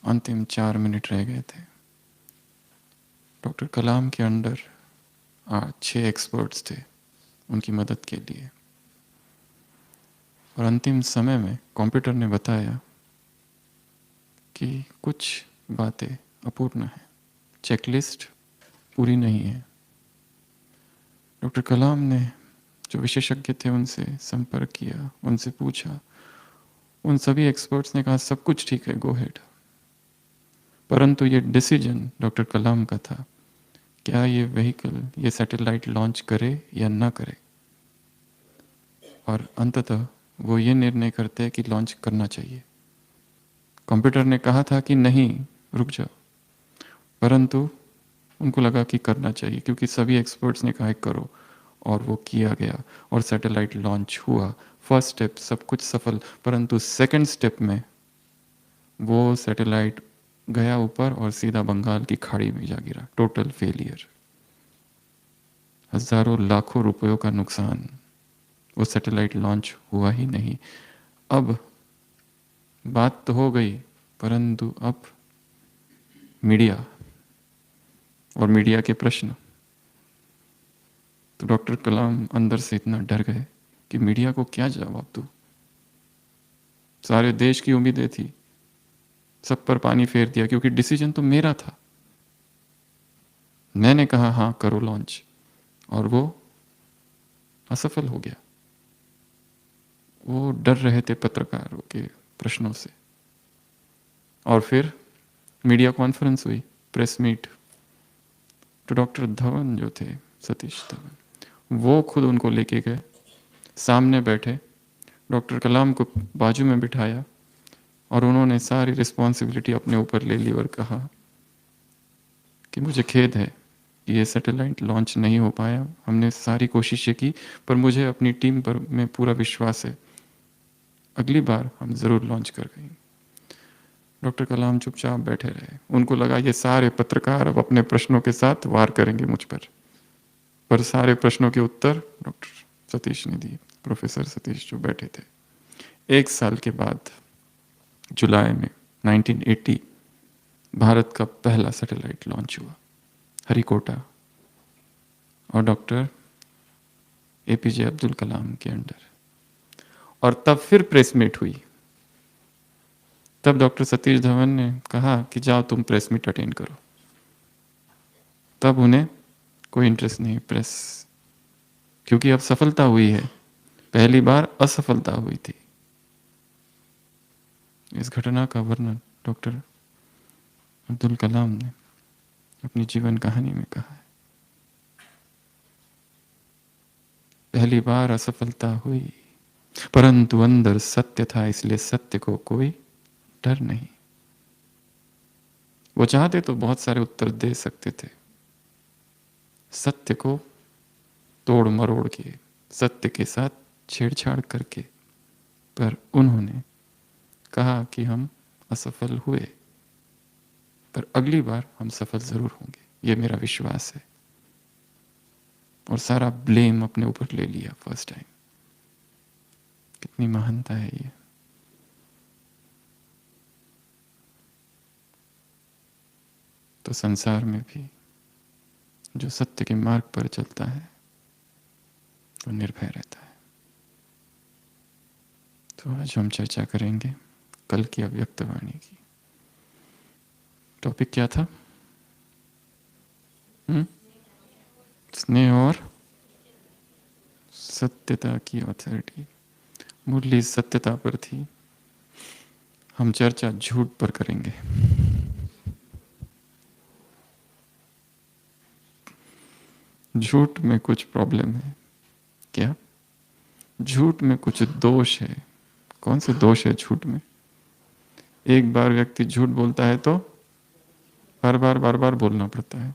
अंतिम 4 मिनट रह गए थे। डॉक्टर कलाम के अंडर 6 एक्सपर्ट्स थे उनकी मदद के लिए, और अंतिम समय में कंप्यूटर ने बताया कि कुछ बातें अपूर्ण हैं, चेकलिस्ट पूरी नहीं है। डॉक्टर कलाम ने जो विशेषज्ञ थे उनसे संपर्क किया, उनसे पूछा। उन सभी एक्सपर्ट्स ने कहा सब कुछ ठीक है, गो हेड। परंतु ये डिसीजन डॉक्टर कलाम का था, क्या ये व्हीकल, ये सैटेलाइट लॉन्च करे या ना करे। और अंततः वो ये निर्णय करते हैं कि लॉन्च करना चाहिए। कंप्यूटर ने कहा था कि नहीं, रुक जाओ, परंतु उनको लगा कि करना चाहिए क्योंकि सभी एक्सपर्ट्स ने कहा करो, और वो किया गया और सैटेलाइट लॉन्च हुआ। फर्स्ट स्टेप सब कुछ सफल, परंतु सेकंड स्टेप में वो सैटेलाइट गया ऊपर और सीधा बंगाल की खाड़ी में जा गिरा। टोटल फेलियर, हजारों लाखों रुपयों का नुकसान, वो सैटेलाइट लॉन्च हुआ ही नहीं। अब बात तो हो गई, परंतु अब मीडिया और मीडिया के प्रश्न। तो डॉक्टर कलाम अंदर से इतना डर गए कि मीडिया को क्या जवाब दूं। सारे देश की उम्मीदें थी, सब पर पानी फेर दिया क्योंकि डिसीजन तो मेरा था। मैंने कहा हाँ करो लॉन्च, और वो असफल हो गया। वो डर रहे थे पत्रकारों के प्रश्नों से। और फिर मीडिया कॉन्फ्रेंस हुई, प्रेस मीट। तो डॉक्टर धवन जो थे, सतीश धवन, वो खुद उनको लेके गए, सामने बैठे, डॉक्टर कलाम को बाजू में बिठाया और उन्होंने सारी रिस्पॉन्सिबिलिटी अपने ऊपर ले ली और कहा कि मुझे खेद है कि ये सैटेलाइट लॉन्च नहीं हो पाया। हमने सारी कोशिशें की, पर मुझे अपनी टीम पर में पूरा विश्वास है, अगली बार हम ज़रूर लॉन्च कर गए। डॉक्टर कलाम चुपचाप बैठे रहे। उनको लगा ये सारे पत्रकार अब अपने प्रश्नों के साथ वार करेंगे मुझ पर सारे प्रश्नों के उत्तर डॉक्टर सतीश ने दिए, प्रोफेसर सतीश जो बैठे थे। 1 साल के बाद जुलाई में 1980 भारत का पहला सैटेलाइट लॉन्च हुआ, हरिकोटा और डॉक्टर एपीजे अब्दुल कलाम के अंडर। और तब फिर प्रेस मीट हुई। तब डॉक्टर सतीश धवन ने कहा कि जाओ तुम प्रेस मीट अटेंड करो। तब उन्हें कोई इंटरेस्ट नहीं प्रेस, क्योंकि अब सफलता हुई है, पहली बार असफलता हुई थी। इस घटना का वर्णन डॉक्टर अब्दुल कलाम ने अपनी जीवन कहानी में कहा है। पहली बार असफलता हुई, परंतु अंदर सत्य था, इसलिए सत्य को कोई डर नहीं। वो चाहते तो बहुत सारे उत्तर दे सकते थे, सत्य को तोड़ मरोड़ के, सत्य के साथ छेड़छाड़ करके, पर उन्होंने कहा कि हम असफल हुए, पर अगली बार हम सफल जरूर होंगे, ये मेरा विश्वास है। और सारा ब्लेम अपने ऊपर ले लिया फर्स्ट टाइम। कितनी महानता है ये। तो संसार में भी जो सत्य के मार्ग पर चलता है वो निर्भय रहता है। तो आज हम चर्चा करेंगे कल की अव्यक्तवाणी की। टॉपिक क्या था? स्नेह और सत्यता की अथॉरिटी। मुरली सत्यता पर थी, हम चर्चा झूठ पर करेंगे। झूठ में कुछ प्रॉब्लम है क्या? झूठ में कुछ दोष है। कौन से दोष है झूठ में? एक बार व्यक्ति झूठ बोलता है तो बार बार बोलना पड़ता है,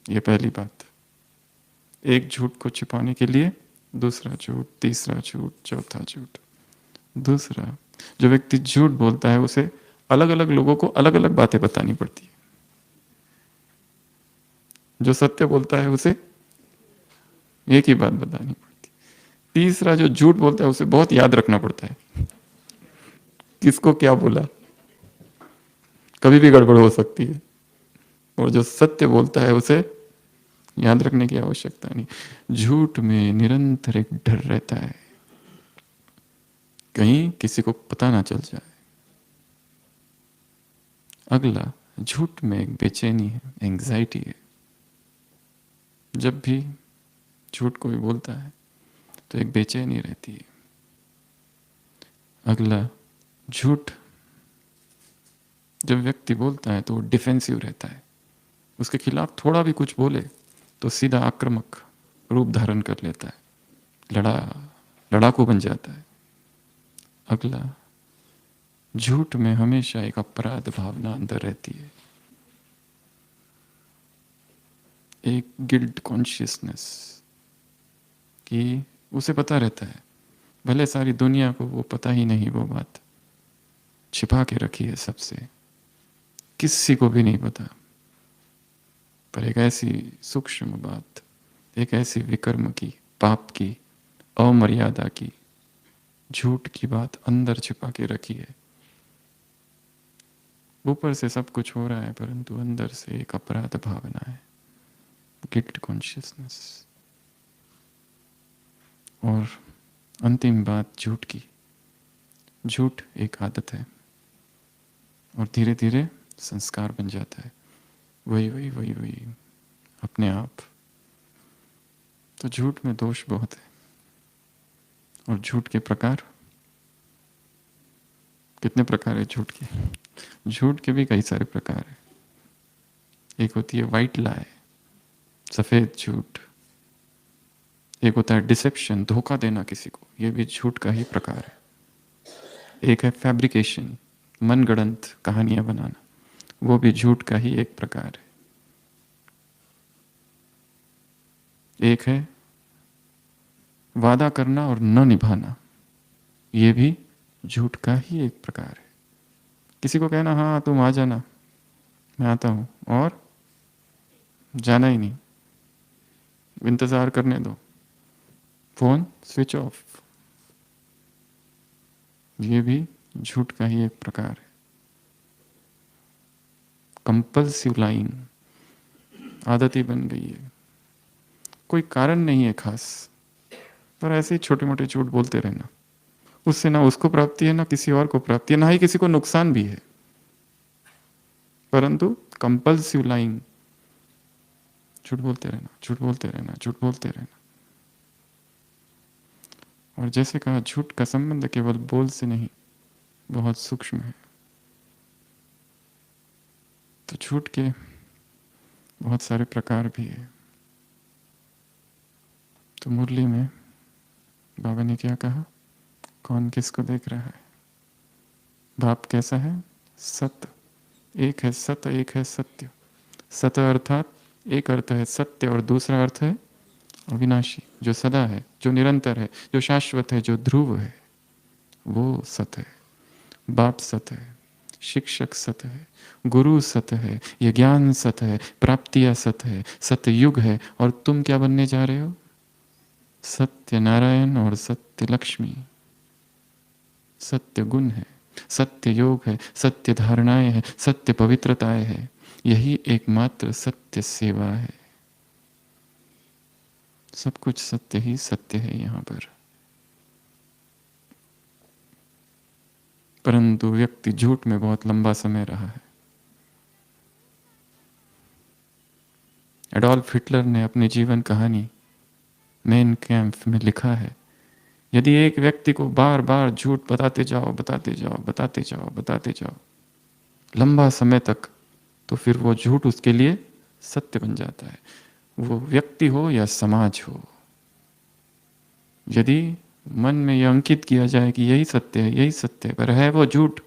ये पहली बात। एक झूठ को छिपाने के लिए दूसरा झूठ, तीसरा झूठ, चौथा झूठ। दूसरा, जो व्यक्ति झूठ बोलता है उसे अलग अलग लोगों को अलग अलग बातें बतानी पड़ती है। जो सत्य बोलता है उसे एक ही बात बतानी पड़ती है। तीसरा, जो झूठ बोलता है उसे बहुत याद रखना पड़ता है किसको क्या बोला। कभी भी गड़बड़ हो सकती है। और जो सत्य बोलता है उसे याद रखने की आवश्यकता नहीं। झूठ में निरंतर एक डर रहता है, कहीं किसी को पता ना चल जाए। अगला, झूठ में एक बेचैनी है, एंग्जाइटी है। जब भी झूठ कोई बोलता है तो एक बेचैनी रहती है। अगला, झूठ जब व्यक्ति बोलता है तो वो डिफेंसिव रहता है। उसके खिलाफ थोड़ा भी कुछ बोले तो सीधा आक्रामक रूप धारण कर लेता है, लड़ाकू बन जाता है। अगला, झूठ में हमेशा एक अपराध भावना अंदर रहती है, एक गिल्ट कॉन्शियसनेस, कि उसे पता रहता है, भले सारी दुनिया को वो पता ही नहीं, वो बात छिपा के रखी है सबसे, किसी को भी नहीं पता, पर एक ऐसी सूक्ष्म बात, एक ऐसी विकर्म की, पाप की, अमर्यादा की, झूठ की बात अंदर छिपा के रखी है। ऊपर से सब कुछ हो रहा है परंतु अंदर से एक अपराध भावना है, गिल्ट कॉन्शियसनेस। और अंतिम बात झूठ की, झूठ एक आदत है और धीरे धीरे संस्कार बन जाता है, वही वही वही वही अपने आप। तो झूठ में दोष बहुत है। और झूठ के प्रकार, कितने प्रकार है झूठ के? झूठ के भी कई सारे प्रकार है। एक होती है वाइट लाई, सफेद झूठ। एक होता है डिसेप्शन, धोखा देना किसी को, यह भी झूठ का ही प्रकार है। एक है फैब्रिकेशन, मनगढ़ंत कहानियां बनाना, वो भी झूठ का ही एक प्रकार है। एक है वादा करना और न निभाना, ये भी झूठ का ही एक प्रकार है। किसी को कहना हाँ तुम आ जाना, मैं आता हूं, और जाना ही नहीं, इंतजार करने दो, फोन स्विच ऑफ, ये भी झूठ का ही एक प्रकार है। कंपल्सिव लाइन, आदत ही बन गई है, कोई कारण नहीं है खास, पर ऐसे ही छोटे मोटे झूठ बोलते रहना, उससे ना उसको प्राप्ति है ना किसी और को प्राप्ति है, ना ही किसी को नुकसान भी है, परंतु कंपल्सिव लाइन, झूठ बोलते रहना, झूठ बोलते रहना, झूठ बोलते रहना। और जैसे कहा, झूठ का संबंध केवल बोल से नहीं, बहुत सूक्ष्म है। तो झूठ के बहुत सारे प्रकार भी है। तो मुरली में बाबा ने क्या कहा, कौन किसको देख रहा है? भाव कैसा है? सत्य, एक है सत्य, एक है सत्य। सत्य अर्थात एक अर्थ है सत्य और दूसरा अर्थ है अविनाशी, जो सदा है, जो निरंतर है, जो शाश्वत है, जो ध्रुव है, वो सत्य है। बाप सत्य है, शिक्षक सत्य है, गुरु सत्य है, ये ज्ञान सत्य है, प्राप्तियां सत्य है, सत्य युग है। और तुम क्या बनने जा रहे हो? सत्य नारायण और सत्य लक्ष्मी। सत्य गुण है, सत्य योग है, सत्य धारणाएं है, सत्य पवित्रताएं है, यही एकमात्र सत्य सेवा है। सब कुछ सत्य ही सत्य है यहाँ पर। परंतु व्यक्ति झूठ में बहुत लंबा समय रहा है। एडोल्फ हिटलर ने अपनी जीवन कहानी मेन कैंप में लिखा है, यदि एक व्यक्ति को बार बार झूठ बताते जाओ, बताते जाओ, बताते जाओ, बताते जाओ लंबा समय तक, तो फिर वो झूठ उसके लिए सत्य बन जाता है, वो व्यक्ति हो या समाज हो। यदि मन में यह अंकित किया जाए कि यही सत्य है, यही सत्य है, पर है वो झूठ,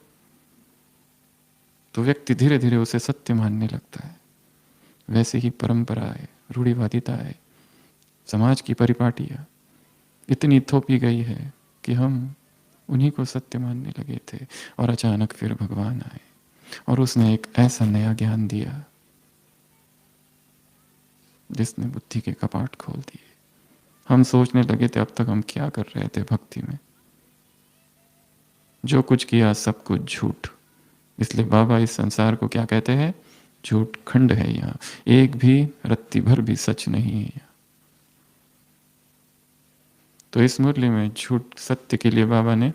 तो व्यक्ति धीरे धीरे उसे सत्य मानने लगता है। वैसे ही परंपरा है, रूढ़िवादिता है, समाज की परिपाटियां इतनी थोपी गई है कि हम उन्हीं को सत्य मानने लगे थे। और अचानक फिर भगवान आए और उसने एक ऐसा नया ज्ञान दिया जिसने बुद्धि के कपाट खोल दिए। हम सोचने लगे थे अब तक हम क्या कर रहे थे भक्ति में, जो कुछ किया सब कुछ झूठ, इसलिए बाबा इस संसार को क्या कहते हैं? झूठ खंड है, यहाँ एक भी रत्ती भर भी सच नहीं है यहाँ। तो इस मुरली में झूठ सत्य के लिए बाबा ने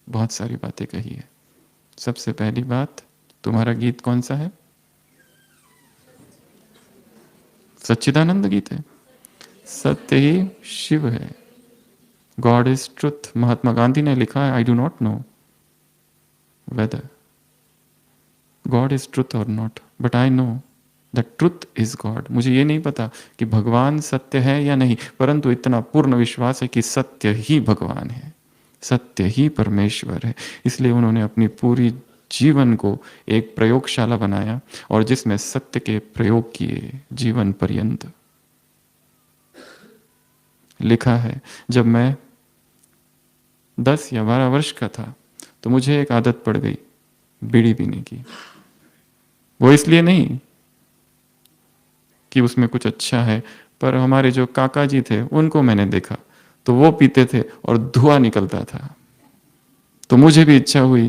बहुत सारी बातें कही है। सबसे पहली बात, तुम्हारा गीत कौन सा है? सच्चिदानंद गीत है। सत्य ही शिव है। God is truth. Mahatma Gandhi ने लिखा है, I do not know whether God is truth और not, but I know the truth is God. मुझे ये नहीं पता कि भगवान सत्य है या नहीं, परंतु इतना पूर्ण विश्वास है कि सत्य ही भगवान है, सत्य ही परमेश्वर है। इसलिए उन्होंने अपनी पूरी जीवन को एक प्रयोगशाला बनाया और जिसमें सत्य के प्रयोग किए जीवन पर्यंत। लिखा है, जब मैं 10 या 12 वर्ष का था तो मुझे एक आदत पड़ गई बीड़ी पीने की। वो इसलिए नहीं कि उसमें कुछ अच्छा है, पर हमारे जो काका जी थे उनको मैंने देखा तो वो पीते थे और धुआं निकलता था, तो मुझे भी इच्छा हुई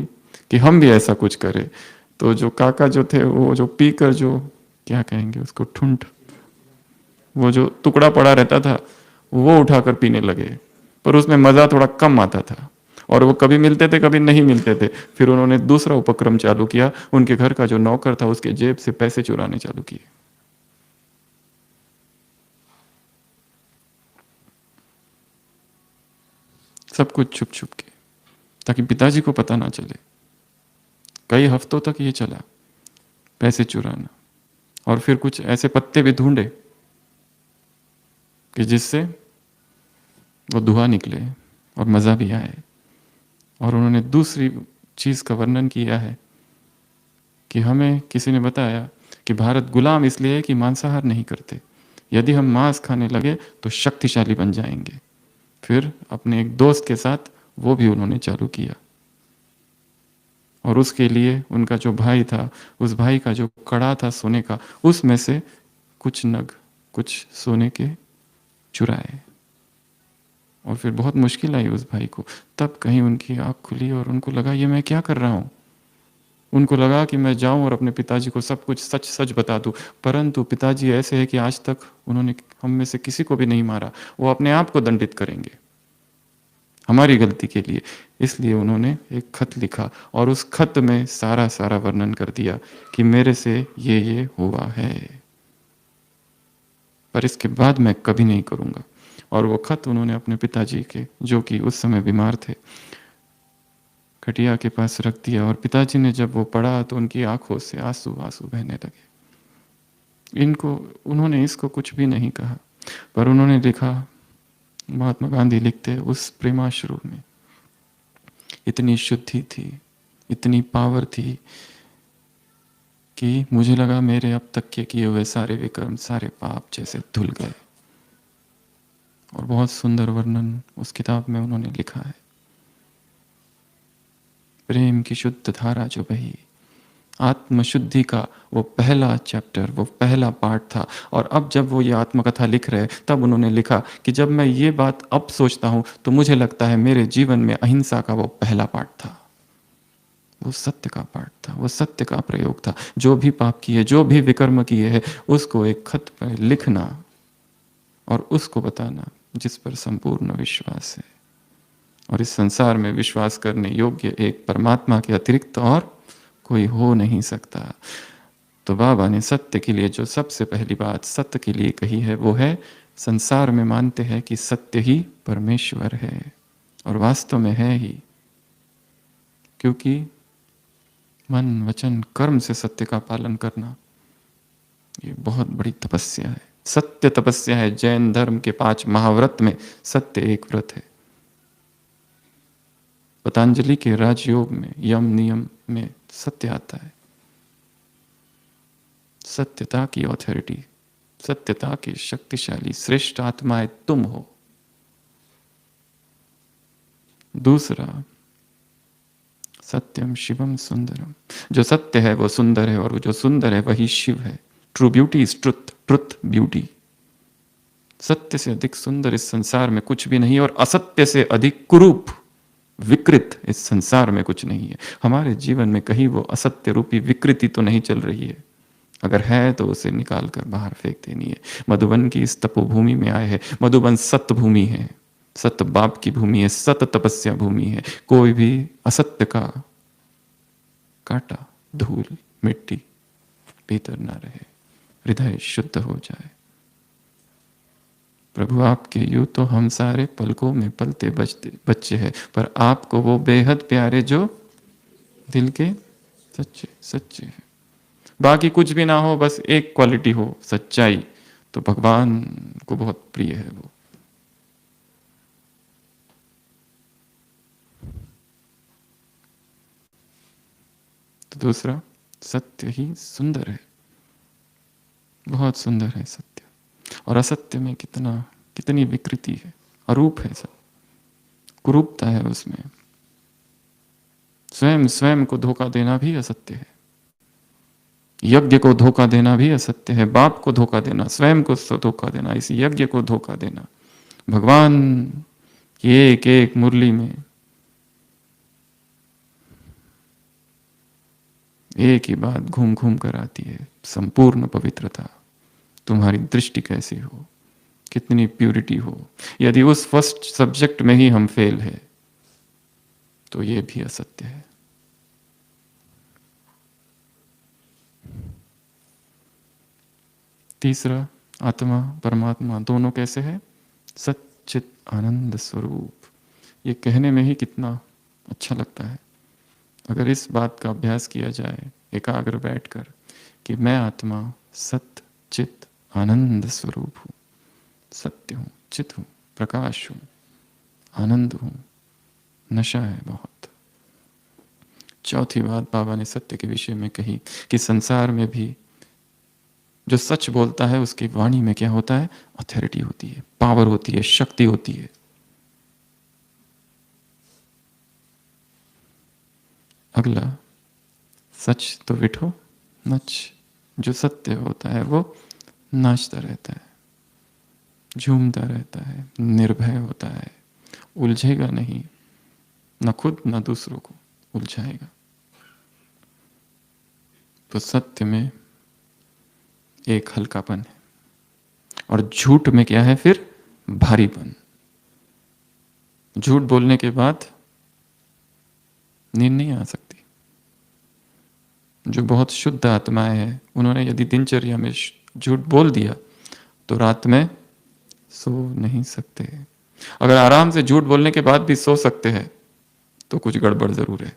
कि हम भी ऐसा कुछ करें। तो जो काका जो थे वो जो पीकर जो क्या कहेंगे उसको, ठुंठ, वो जो टुकड़ा पड़ा रहता था वो उठाकर पीने लगे, पर उसमें मजा थोड़ा कम आता था और वो कभी मिलते थे कभी नहीं मिलते थे। फिर उन्होंने दूसरा उपक्रम चालू किया, उनके घर का जो नौकर था उसके जेब से पैसे चुराने चालू किए। सब कुछ छुप छुप के, ताकि पिताजी को पता ना चले। कई हफ्तों तक ये चला, पैसे चुराना। और फिर कुछ ऐसे पत्ते भी ढूंढे कि जिससे वो धुआं निकले और मजा भी आए। और उन्होंने दूसरी चीज का वर्णन किया है कि हमें किसी ने बताया कि भारत गुलाम इसलिए है कि मांसाहार नहीं करते, यदि हम मांस खाने लगे तो शक्तिशाली बन जाएंगे। फिर अपने एक दोस्त के साथ वो भी उन्होंने चालू किया और उसके लिए उनका जो भाई था, उस भाई का जो कड़ा था सोने का, उसमें से कुछ नग, कुछ सोने के चुराए। और फिर बहुत मुश्किल आई उस भाई को, तब कहीं उनकी आंख खुली और उनको लगा ये मैं क्या कर रहा हूं। उनको लगा कि मैं जाऊं और अपने पिताजी को सब कुछ सच सच बता दूं, परंतु पिताजी ऐसे है कि आज तक उन्होंने हम में से किसी को भी नहीं मारा, वो अपने आप को दंडित करेंगे हमारी गलती के लिए। इसलिए उन्होंने एक खत लिखा और उस खत में सारा सारा वर्णन कर दिया कि मेरे से ये हुआ है, पर इसके बाद मैं कभी नहीं करूंगा। और वो खत उन्होंने अपने पिताजी के, जो कि उस समय बीमार थे, खटिया के पास रख दिया। और पिताजी ने जब वो पढ़ा तो उनकी आंखों से आंसू आंसू बहने लगे। उन्होंने इसको कुछ भी नहीं कहा, पर उन्होंने लिखा, महात्मा गांधी लिखते, उस प्रेमाश्रु में इतनी शुद्धि थी, इतनी पावर थी कि मुझे लगा मेरे अब तक के किए हुए सारे विक्रम, सारे पाप जैसे धुल गए। और बहुत सुंदर वर्णन उस किताब में उन्होंने लिखा है। प्रेम की शुद्ध धारा जो बही, आत्मशुद्धि का वो पहला चैप्टर, वो पहला पार्ट था। और अब जब वो ये आत्मकथा लिख रहे तब उन्होंने लिखा कि जब मैं ये बात अब सोचता हूं तो मुझे लगता है मेरे जीवन में अहिंसा का वो पहला पार्ट था, वो सत्य का पार्ट था, वो सत्य का प्रयोग था। जो भी पाप किए, जो भी विकर्म किए हैं, उसको एक खत पर लिखना और उसको बताना जिस पर संपूर्ण विश्वास है। और इस संसार में विश्वास करने योग्य एक परमात्मा के अतिरिक्त और कोई हो नहीं सकता। तो बाबा ने सत्य के लिए जो सबसे पहली बात सत्य के लिए कही है वो है, संसार में मानते हैं कि सत्य ही परमेश्वर है, और वास्तव में है ही, क्योंकि मन वचन कर्म से सत्य का पालन करना ये बहुत बड़ी तपस्या है। सत्य तपस्या है। जैन धर्म के 5 महाव्रत में सत्य एक व्रत है। पतंजलि के राजयोग में, यम नियम में सत्य आता है। सत्यता की ऑथोरिटी, सत्यता की शक्तिशाली श्रेष्ठ आत्माएं तुम हो। दूसरा, सत्यम शिवम सुंदरम, जो सत्य है वो सुंदर है, और वो जो सुंदर है वही शिव है। True beauty is truth, truth beauty. सत्य से अधिक सुंदर इस संसार में कुछ भी नहीं, और असत्य से अधिक कुरूप विकृत इस संसार में कुछ नहीं है। हमारे जीवन में कहीं वो असत्य रूपी विकृति तो नहीं चल रही है। अगर है तो उसे निकाल कर बाहर फेंक देनी है। मधुबन की इस तपोभूमि में आए हैं। मधुबन सत्य भूमि है, सत्य बाप की भूमि है, सत्य तपस्या भूमि है। कोई भी असत्य का कांटा, धूल, मिट्टी भीतर ना रहे, हृदय शुद्ध हो जाए। प्रभु आपके यूं तो हम सारे पलकों में पलते बच्चे हैं, पर आपको वो बेहद प्यारे जो दिल के सच्चे सच्चे हैं। बाकी कुछ भी ना हो, बस एक क्वालिटी हो, सच्चाई, तो भगवान को बहुत प्रिय है वो। तो दूसरा, सत्य ही सुंदर है, बहुत सुंदर है सत्य। और असत्य में कितनी विकृति है, अरूप है सब, कुरूपता है उसमें। स्वयं को धोखा देना भी असत्य है। यज्ञ को धोखा देना भी असत्य है। बाप को धोखा देना, स्वयं को धोखा देना, इस यज्ञ को धोखा देना। भगवान की एक एक मुरली में एक ही बात घूम घूम कर आती है, संपूर्ण पवित्रता। तुम्हारी दृष्टि कैसी हो, कितनी प्यूरिटी हो। यदि उस फर्स्ट सब्जेक्ट में ही हम फेल है तो ये भी असत्य है। तीसरा, आत्मा परमात्मा दोनों कैसे है? सच्चित आनंद स्वरूप। ये कहने में ही कितना अच्छा लगता है। अगर इस बात का अभ्यास किया जाए एकाग्र बैठकर कि मैं आत्मा सत्य चित आनंद स्वरूप हूं, सत्य हूं, चित हूं, प्रकाश हूं, आनंद हूं, नशा है बहुत। चौथी बात बाबा ने सत्य के विषय में कही कि संसार में भी जो सच बोलता है उसकी वाणी में क्या होता है? अथॉरिटी होती है, पावर होती है, शक्ति होती है। अगला, सच तो विठो नच। जो सत्य होता है वो नाचता रहता है, झूमता रहता है, निर्भय होता है, उलझेगा नहीं, न खुद न दूसरों को उलझाएगा। तो सत्य में एक हल्कापन है, और झूठ में क्या है फिर? भारीपन। झूठ बोलने के बाद नींद नहीं आ सकती। जो बहुत शुद्ध आत्माएं हैं, उन्होंने यदि दिनचर्या में झूठ बोल दिया तो रात में सो नहीं सकते। अगर आराम से झूठ बोलने के बाद भी सो सकते हैं तो कुछ गड़बड़ जरूर है।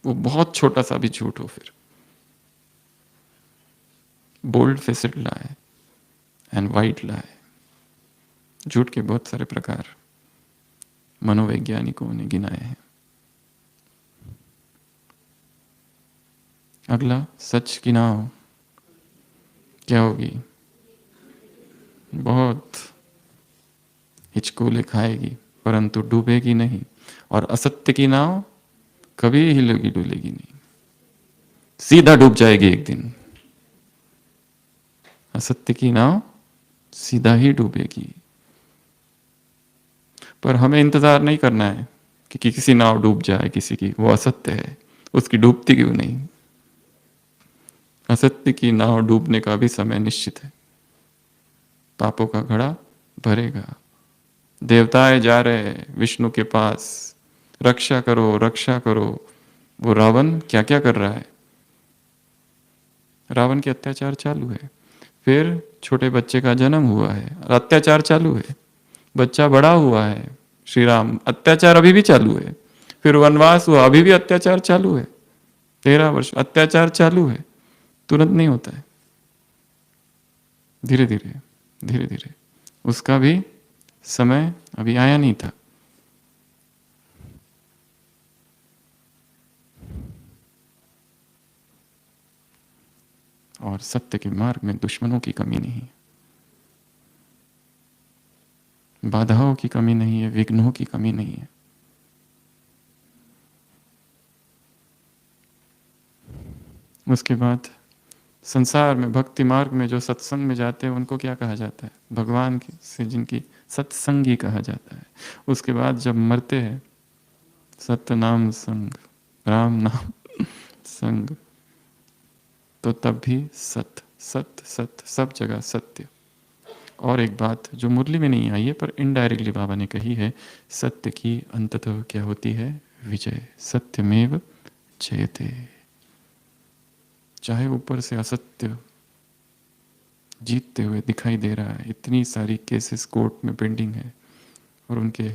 वो बहुत छोटा सा भी झूठ हो, फिर बोल्ड फेसेड लाए एंड वाइट लाए। झूठ के बहुत सारे प्रकार मनोवैज्ञानिकों ने गिनाए हैं। अगला, सच की नाव क्या होगी? बहुत हिचकोले खाएगी परंतु डूबेगी नहीं। और असत्य की नाव कभी हिलेगी डुलेगी नहीं, सीधा डूब जाएगी एक दिन। असत्य की नाव सीधा ही डूबेगी। पर हमें इंतजार नहीं करना है कि किसी नाव डूब जाए किसी की, वो असत्य है, उसकी डूबती क्यों नहीं? असत्य की नाव डूबने का भी समय निश्चित है। पापों का घड़ा भरेगा। देवताएं जा रहे हैं विष्णु के पास, रक्षा करो रक्षा करो। वो रावण क्या क्या कर रहा है? रावण के अत्याचार चालू है। फिर छोटे बच्चे का जन्म हुआ है, अत्याचार चालू है। बच्चा बड़ा हुआ है, श्री राम, अत्याचार अभी भी चालू है। फिर वनवास हुआ, अभी भी अत्याचार चालू है। 13 वर्ष अत्याचार चालू है। तुरंत नहीं होता है, धीरे धीरे धीरे धीरे। उसका भी समय अभी आया नहीं था। और सत्य के मार्ग में दुश्मनों की कमी नहीं, बाधाओं की कमी नहीं है, विघ्नों की कमी नहीं है। उसके बाद संसार में भक्ति मार्ग में जो सत्संग में जाते हैं उनको क्या कहा जाता है? भगवान से जिनकी सत्संगी कहा जाता है। उसके बाद जब मरते हैं, सत्य नाम संग, राम नाम संग, तो तब भी सत्य सत्य सत्य, सब जगह सत्य। और एक बात जो मुरली में नहीं आई है पर इनडायरेक्टली बाबा ने कही है, सत्य की अंततः क्या होती है? विजय। सत्यमेव जयते। चाहे ऊपर से असत्य जीतते हुए दिखाई दे रहा है, इतनी सारी केसेस कोर्ट में पेंडिंग है, और उनके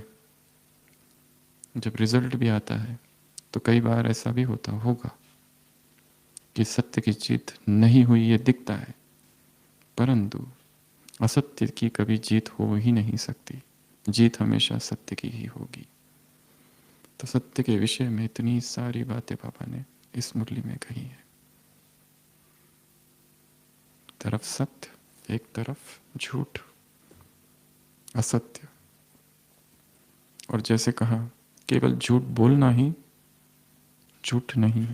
जब रिजल्ट भी आता है तो कई बार ऐसा भी होता होगा कि सत्य की जीत नहीं हुई, ये दिखता है, परंतु असत्य की कभी जीत हो ही नहीं सकती। जीत हमेशा सत्य की ही होगी। तो सत्य के विषय में इतनी सारी बातें पापा ने इस मुरली में कही है। तरफ सत्य, एक तरफ झूठ, असत्य। और जैसे कहा, केवल झूठ बोलना ही झूठ नहीं,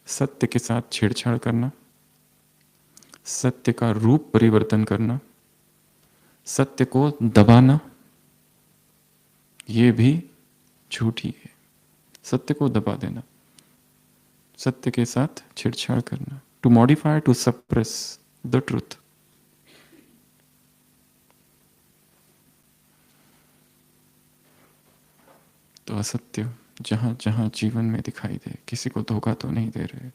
सत्य के साथ छेड़छाड़ करना, सत्य का रूप परिवर्तन करना, सत्य को दबाना, ये भी झूठ ही है। सत्य को दबा देना, सत्य के साथ छेड़छाड़ करना, to modify, to suppress the truth. तो असत्य जहां जहां जीवन में दिखाई दे, किसी को धोखा तो नहीं दे रहे,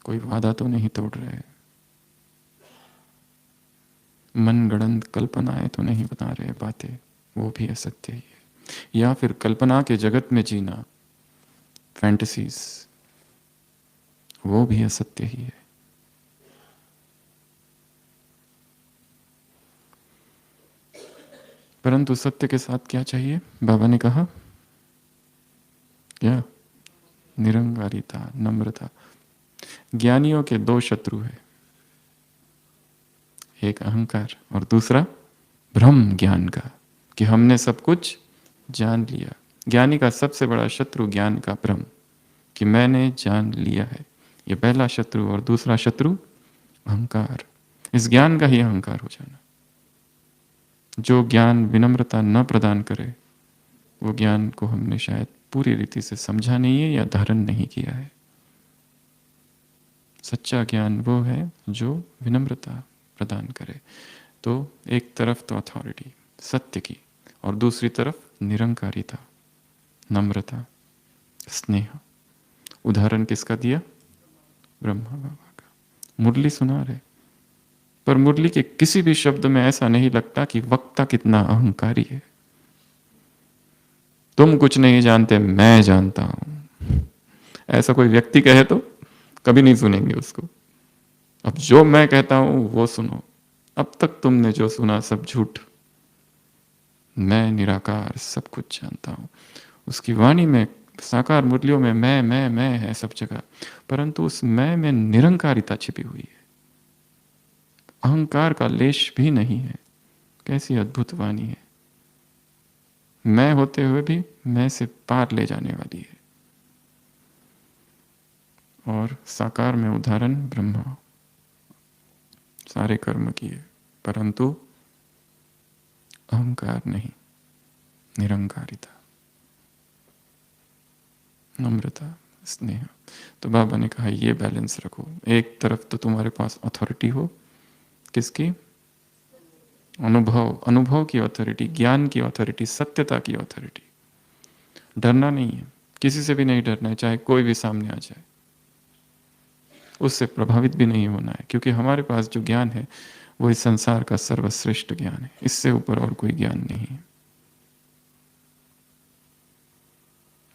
कोई वादा तो नहीं तोड़ रहे, मनगढ़ंत कल्पनाएं तो नहीं बना रहे बातें, वो भी असत्य ही है। या फिर कल्पना के जगत में जीना, फैंटेसीज, वो भी असत्य ही है। परंतु सत्य के साथ क्या चाहिए? बाबा ने कहा क्या? निरंकारिता, नम्रता। ज्ञानियों के दो शत्रु है, एक अहंकार और दूसरा भ्रम ज्ञान का, कि हमने सब कुछ जान लिया। ज्ञानी का सबसे बड़ा शत्रु ज्ञान का भ्रम, कि मैंने जान लिया है, ये पहला शत्रु। और दूसरा शत्रु अहंकार, इस ज्ञान का ही अहंकार हो जाना। जो ज्ञान विनम्रता न प्रदान करे, वो ज्ञान को हमने शायद पूरी रीति से समझा नहीं है या धारण नहीं किया है। सच्चा ज्ञान वो है जो विनम्रता प्रदान करे। तो एक तरफ तो अथॉरिटी सत्य की, और दूसरी तरफ निरंकारिता, नम्रता, स्नेह। उदाहरण किसका दिया? ब्रह्मा बाबा का। मुरली सुना रहे, पर मुरली के किसी भी शब्द में ऐसा नहीं लगता कि वक्ता कितना अहंकारी है। तुम कुछ नहीं जानते, मैं जानता हूं, ऐसा कोई व्यक्ति कहे तो कभी नहीं सुनेंगे उसको। अब जो मैं कहता हूं वो सुनो, अब तक तुमने जो सुना सब झूठ, मैं निराकार सब कुछ जानता हूं। उसकी वाणी में, साकार मुरलियों में मैं है सब जगह, परंतु उस मैं में निरंकारिता छिपी हुई है, अहंकार का लेश भी नहीं है। कैसी अद्भुत वाणी है, मैं होते हुए भी मैं से पार ले जाने वाली है। और साकार में उदाहरण ब्रह्मा, सारे कर्म किए परंतु अहंकार नहीं, निरंकारिता, नम्रता, स्नेह। तो बाबा ने कहा ये बैलेंस रखो। एक तरफ तो तुम्हारे पास अथॉरिटी हो, किसकी? अनुभव, अनुभव की अथॉरिटी, ज्ञान की अथॉरिटी, सत्यता की अथॉरिटी। डरना नहीं है, किसी से भी नहीं डरना है, चाहे कोई भी सामने आ जाए, उससे प्रभावित भी नहीं होना है, क्योंकि हमारे पास जो ज्ञान है वो इस संसार का सर्वश्रेष्ठ ज्ञान है, इससे ऊपर और कोई ज्ञान नहीं है।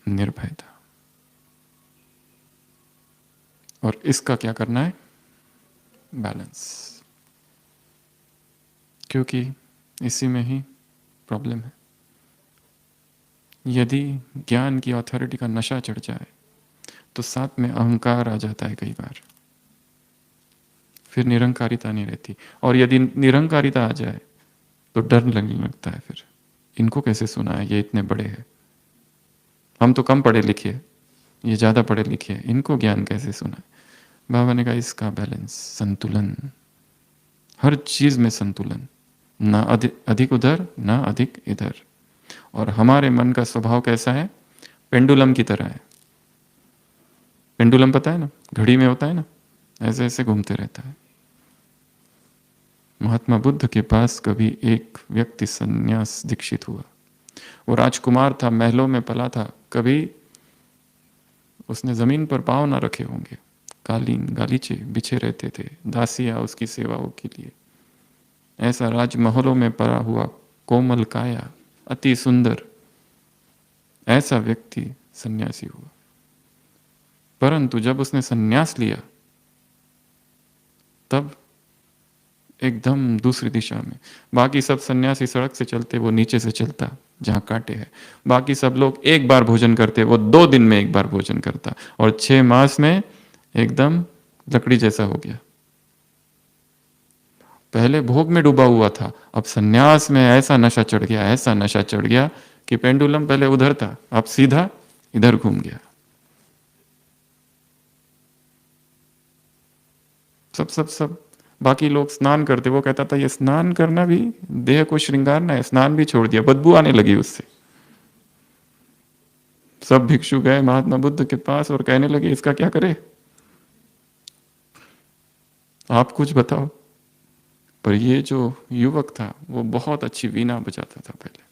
निर्भयता। और इसका क्या करना है? बैलेंस, क्योंकि इसी में ही प्रॉब्लम है। यदि ज्ञान की अथॉरिटी का नशा चढ़ जाए तो साथ में अहंकार आ जाता है कई बार, फिर निरंकारिता नहीं रहती। और यदि निरंकारिता आ जाए तो डर लगने लगता है, फिर इनको कैसे सुना है, ये इतने बड़े हैं, हम तो कम पढ़े लिखे, ये ज़्यादा पढ़े लिखे, इनको ज्ञान कैसे सुना है। बाबा ने कहा इसका बैलेंस, संतुलन, हर चीज़ में संतुलन। ना अधिक उधर ना अधिक इधर। और हमारे मन का स्वभाव कैसा है? पेंडुलम की तरह है। पेंडुलम पता है ना, घड़ी में होता है ना, ऐसे ऐसे घूमते रहता है। महात्मा बुद्ध के पास कभी एक व्यक्ति संन्यास दीक्षित हुआ। वो राजकुमार था, महलों में पला था, कभी उसने जमीन पर पांव ना रखे होंगे, कालीन गालीचे बिछे रहते थे, दासियां उसकी सेवाओं के लिए। ऐसा राजमहलों में पड़ा हुआ कोमल काया, अति सुंदर, ऐसा व्यक्ति सन्यासी हुआ। परंतु जब उसने सन्यास लिया तब एकदम दूसरी दिशा में। बाकी सब सन्यासी सड़क से चलते, वो नीचे से चलता जहां कांटे हैं। बाकी सब लोग एक बार भोजन करते, वो 2 दिन में एक बार भोजन करता, और 6 मास में एकदम लकड़ी जैसा हो गया। पहले भोग में डूबा हुआ था, अब सन्यास में ऐसा नशा चढ़ गया, ऐसा नशा चढ़ गया कि पेंडुलम पहले उधर था, अब सीधा इधर घूम गया। सब सब सब बाकी लोग स्नान करते, वो कहता था ये स्नान करना भी देह को श्रृंगारना है, स्नान भी छोड़ दिया, बदबू आने लगी उससे। सब भिक्षु गए महात्मा बुद्ध के पास और कहने लगे इसका क्या करे, आप कुछ बताओ। पर ये जो युवक था वो बहुत अच्छी वीणा बजाता था पहले।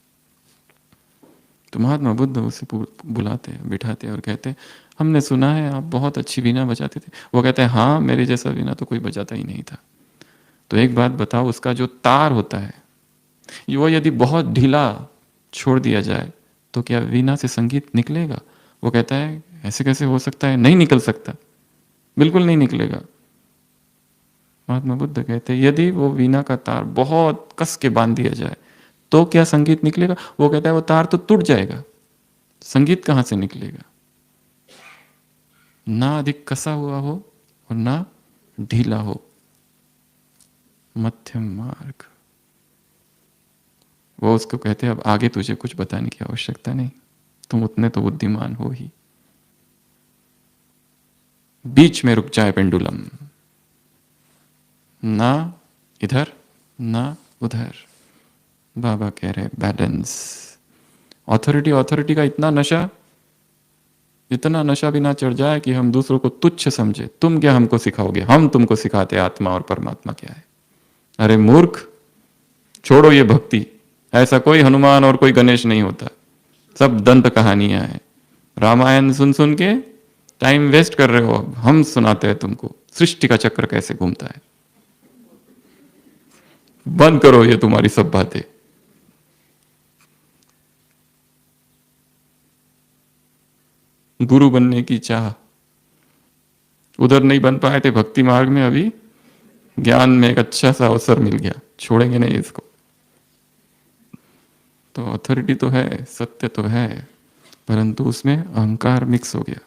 तो महात्मा बुद्ध उसे बुलाते बिठाते और कहते हमने सुना है आप बहुत अच्छी वीणा बजाते थे। वो कहते हैं हाँ, मेरे जैसा वीणा तो कोई बजाता ही नहीं था। तो एक बात बताओ, उसका जो तार होता है वो यदि बहुत ढीला छोड़ दिया जाए तो क्या वीणा से संगीत निकलेगा? वो कहता है ऐसे कैसे हो सकता है, नहीं निकल सकता, बिल्कुल नहीं निकलेगा। महात्मा बुद्ध कहते हैं यदि वो वीणा का तार बहुत कस के बांध दिया जाए तो क्या संगीत निकलेगा? वो कहता है वो तार तो टूट जाएगा, संगीत कहां से निकलेगा? ना अधिक कसा हुआ हो और ना ढीला हो, मध्यम मार्ग। वो उसको कहते हैं अब आगे तुझे कुछ बताने की आवश्यकता नहीं, तुम उतने तो बुद्धिमान हो ही। बीच में रुक जाए पेंडुलम, ना इधर ना उधर। बाबा कह रहे बैलेंस। ऑथोरिटी ऑथोरिटी का इतना नशा भी ना चढ़ जाए कि हम दूसरों को तुच्छ समझे। तुम क्या हमको सिखाओगे, हम तुमको सिखाते आत्मा और परमात्मा क्या है। अरे मूर्ख, छोड़ो ये भक्ति, ऐसा कोई हनुमान और कोई गणेश नहीं होता, सब दंत कहानियां हैं। रामायण सुन सुन के टाइम वेस्ट कर रहे हो। अब हम सुनाते हैं तुमको सृष्टि का चक्र कैसे घूमता है। बंद करो ये तुम्हारी सब बातें। गुरु बनने की चाह, उधर नहीं बन पाए थे भक्ति मार्ग में, अभी ज्ञान में एक अच्छा सा अवसर मिल गया, छोड़ेंगे नहीं इसको। तो अथॉरिटी तो है, सत्य तो है, परंतु उसमें अहंकार मिक्स हो गया,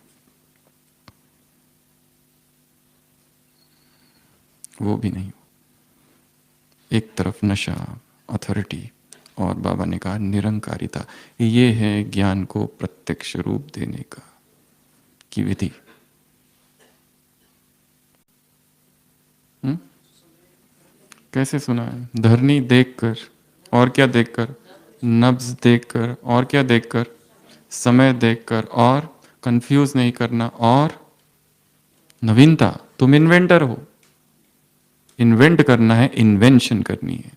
वो भी नहीं। एक तरफ नशा, अथॉरिटी, और बाबा ने कहा निरंकारिता। ये है ज्ञान को प्रत्यक्ष रूप देने का की विधि। कैसे सुना है? धरनी देखकर, और क्या देखकर? नब्ज देखकर, और क्या देखकर? समय देखकर, और कंफ्यूज नहीं करना, और नवीनता। तुम इन्वेंटर हो, इन्वेंट करना है, इन्वेंशन करनी है।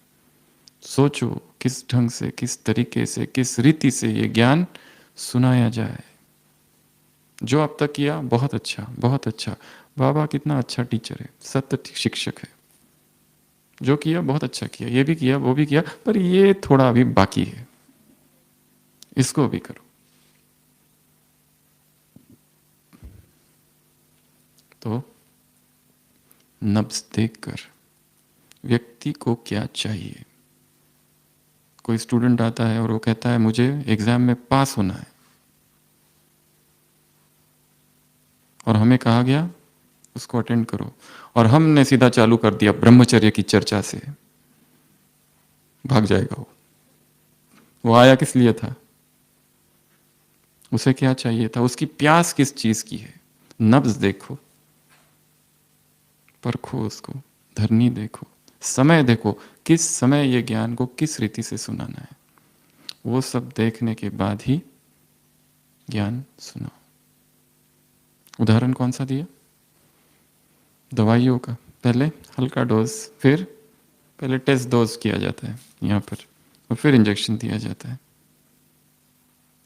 सोचो किस ढंग से, किस तरीके से, किस रीति से ये ज्ञान सुनाया जाए। जो अब तक किया बहुत अच्छा, बहुत अच्छा। बाबा कितना अच्छा टीचर है, सत्य शिक्षक है। जो किया बहुत अच्छा किया, ये भी किया वो भी किया, पर ये थोड़ा अभी बाकी है, इसको भी करो। तो नब्ज देखकर व्यक्ति को क्या चाहिए। कोई स्टूडेंट आता है और वो कहता है मुझे एग्जाम में पास होना है, और हमें कहा गया उसको अटेंड करो, और हमने सीधा चालू कर दिया ब्रह्मचर्य की चर्चा से, भाग जाएगा वो आया किस लिए था? उसे क्या चाहिए था? उसकी प्यास किस चीज की है? नब्ज देखो, परखो उसको, धरनी देखो, समय देखो, किस समय ये ज्ञान को किस रीति से सुनाना है, वो सब देखने के बाद ही ज्ञान सुनाओ। उदाहरण कौन सा दिया? दवाइयों का। पहले हल्का डोज, फिर पहले टेस्ट डोज किया जाता है यहाँ पर, और फिर इंजेक्शन दिया जाता है।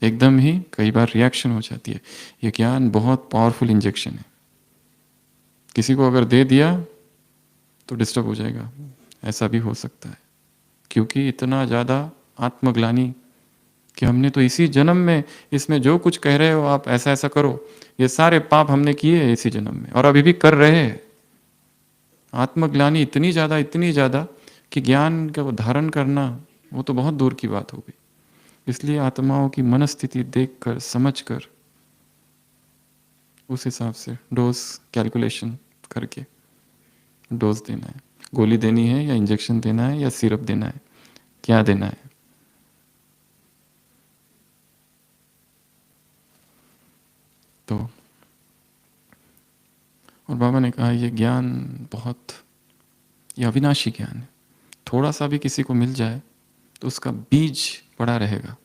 एकदम ही कई बार रिएक्शन हो जाती है। ये ज्ञान बहुत पावरफुल इंजेक्शन है, किसी को अगर दे दिया तो डिस्टर्ब हो जाएगा, ऐसा भी हो सकता है। क्योंकि इतना ज़्यादा आत्मग्लानि कि हमने तो इसी जन्म में, इसमें जो कुछ कह रहे हो आप ऐसा ऐसा करो, ये सारे पाप हमने किए हैं इसी जन्म में और अभी भी कर रहे हैं। आत्मग्लानि इतनी ज़्यादा कि ज्ञान का धारण करना वो तो बहुत दूर की बात हो गई। इसलिए आत्माओं की मनस्थिति देखकर, समझकर, उस हिसाब से डोज कैलकुलेशन करके डोज देना है। गोली देनी है या इंजेक्शन देना है या सिरप देना है, क्या देना है। तो और बाबा ने कहा ये ज्ञान बहुत, ये अविनाशी ज्ञान है। थोड़ा सा भी किसी को मिल जाए तो उसका बीज पड़ा रहेगा।